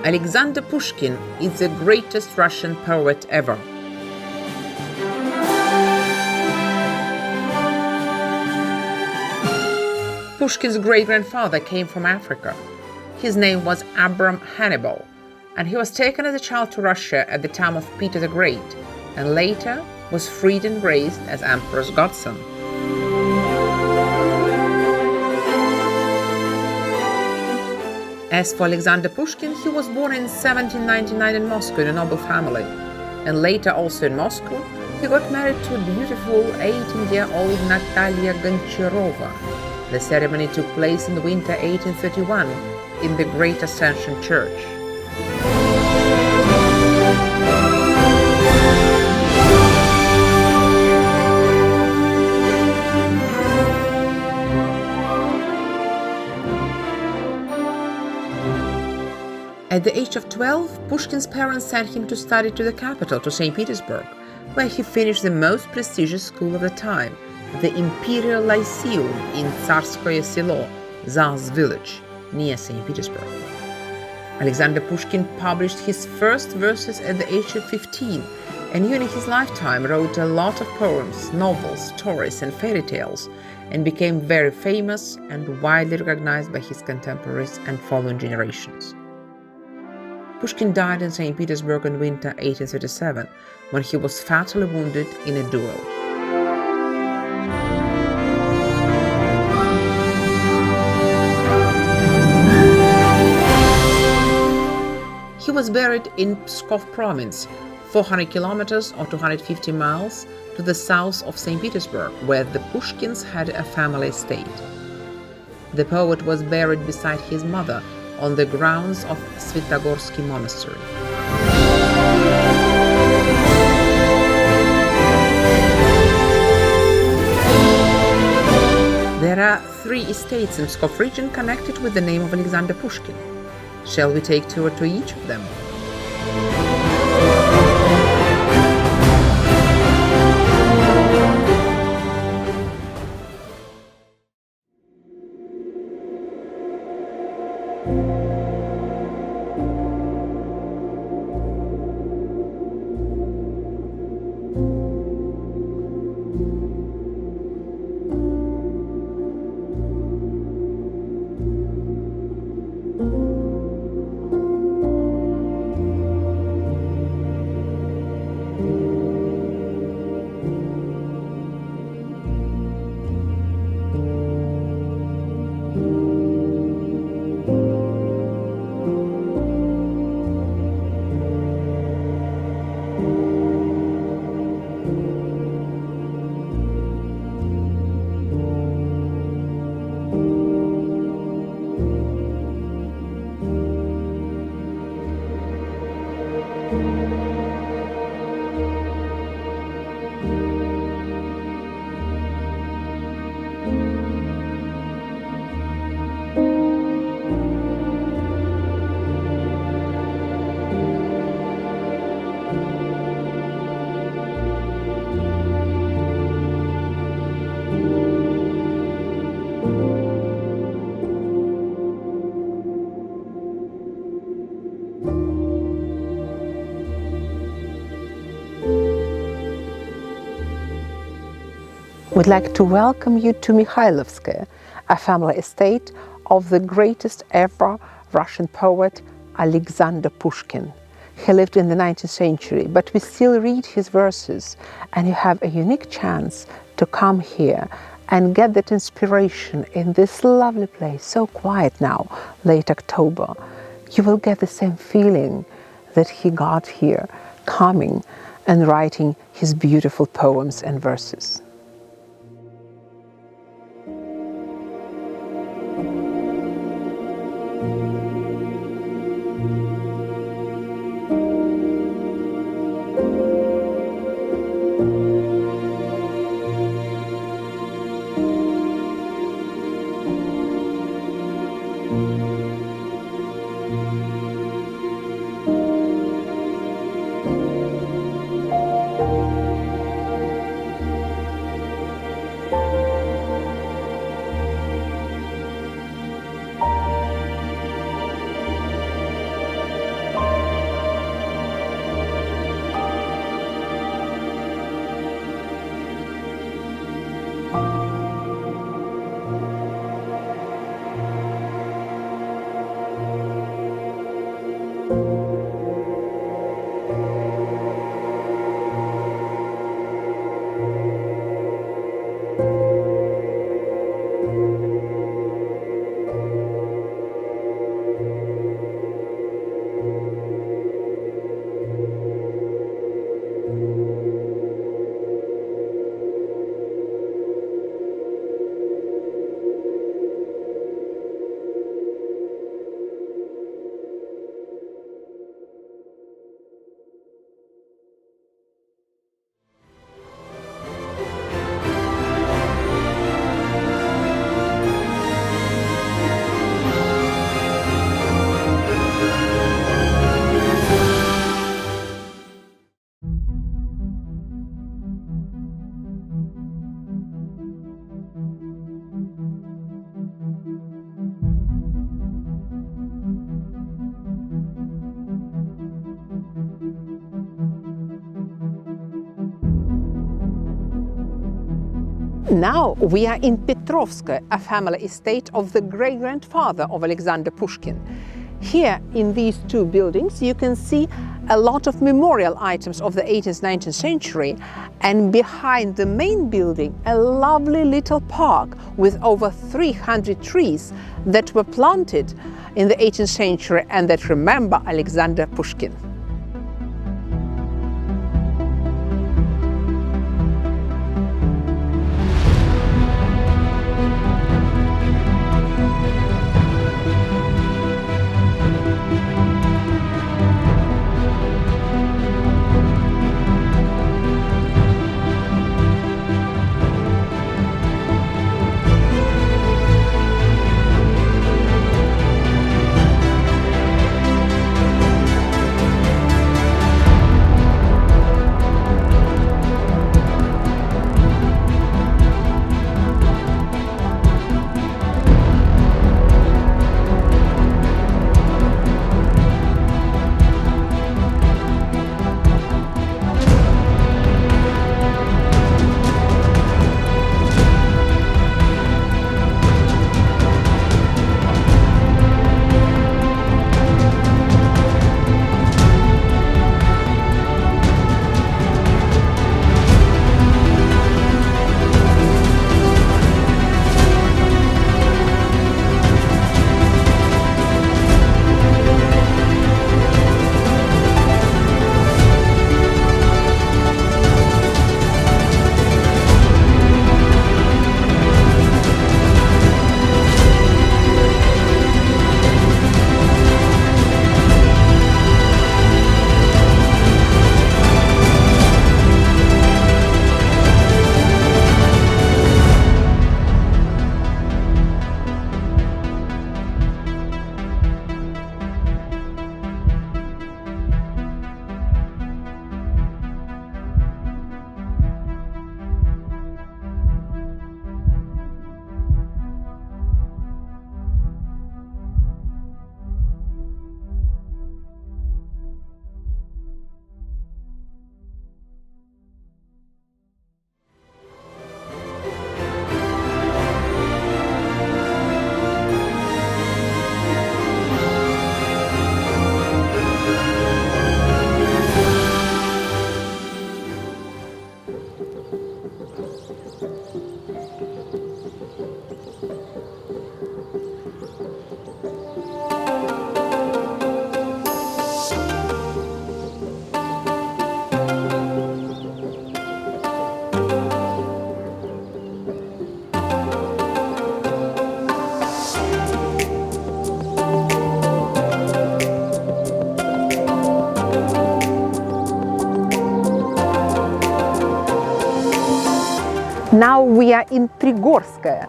Alexander Pushkin is the greatest Russian poet ever. Pushkin's great-grandfather came from Africa. His name was Abram Hannibal, and he was taken as a child to Russia at the time of Peter the Great, and later was freed and raised as Emperor's godson. As for Alexander Pushkin, he was born in 1799 in Moscow in a noble family, and later also in Moscow, he got married to a beautiful 18-year-old Natalia Goncharova. The ceremony took place in the winter 1831 in the Great Ascension Church. At the age of 12, Pushkin's parents sent him to study to the capital, to St. Petersburg, where he finished the most prestigious school of the time, the Imperial Lyceum in Tsarskoye Selo, Tsar's village, near St. Petersburg. Alexander Pushkin published his first verses at the age of 15, and during his lifetime wrote a lot of poems, novels, stories, and fairy tales, and became very famous and widely recognized by his contemporaries and following generations. Pushkin died in St. Petersburg in winter 1837, when he was fatally wounded in a duel. He was buried in Pskov province, 400 kilometers or 250 miles to the south of St. Petersburg, where the Pushkins had a family estate. The poet was buried beside his mother on the grounds of Trigorskoye monastery. There are 3 estates in Pskov region connected with the name of Alexander Pushkin. Shall we take tour to each of them? We'd like to welcome you to Mikhaylovskoye, a family estate of the greatest ever Russian poet, Alexander Pushkin. He lived in the 19th century, but we still read his verses, and you have a unique chance to come here and get that inspiration in this lovely place, so quiet now, late October. You will get the same feeling that he got here, coming and writing his beautiful poems and verses. Now we are in Petrovskoye, a family estate of the great-grandfather of Alexander Pushkin. Here in these two buildings you can see a lot of memorial items of the 18th, 19th century, and behind the main building a lovely little park with over 300 trees that were planted in the 18th century and that remember Alexander Pushkin. Now we are in Trigorskoye,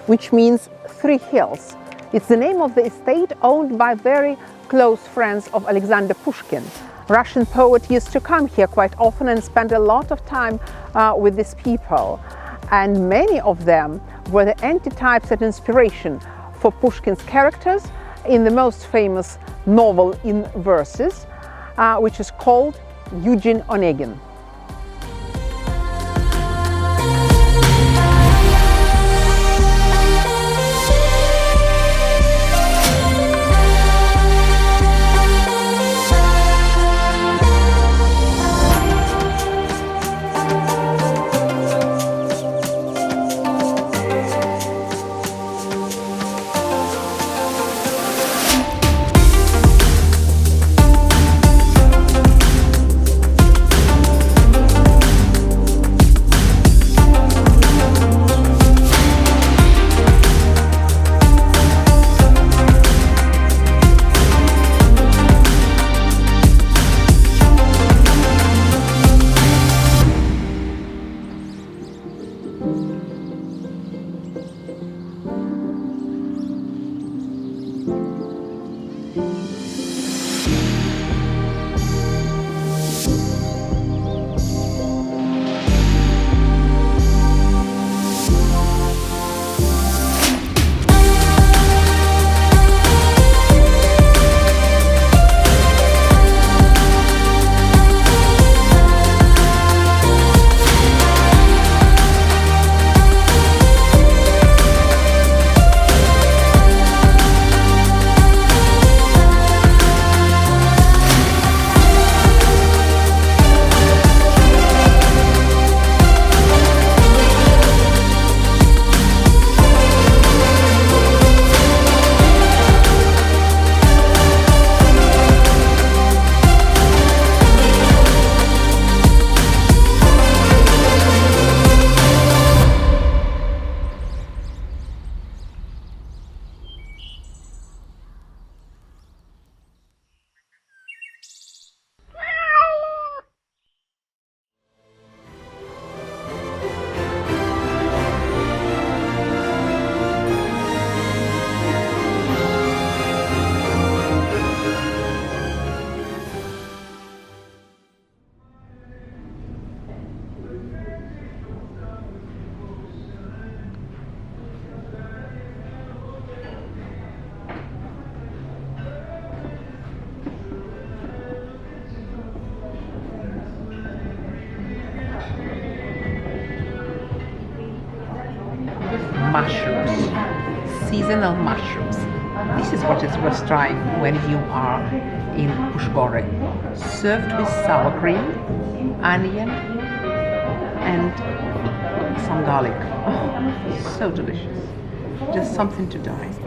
which means 3 hills. It's the name of the estate owned by very close friends of Alexander Pushkin. Russian poet used to come here quite often and spend a lot of time with these people. And many of them were the antitypes and inspiration for Pushkin's characters in the most famous novel in verses, which is called Eugene Onegin. mushrooms, seasonal mushrooms. This is what is worth trying when you are in Pushgory. Served with sour cream, onion, and some garlic. Oh, so delicious. Just something to die.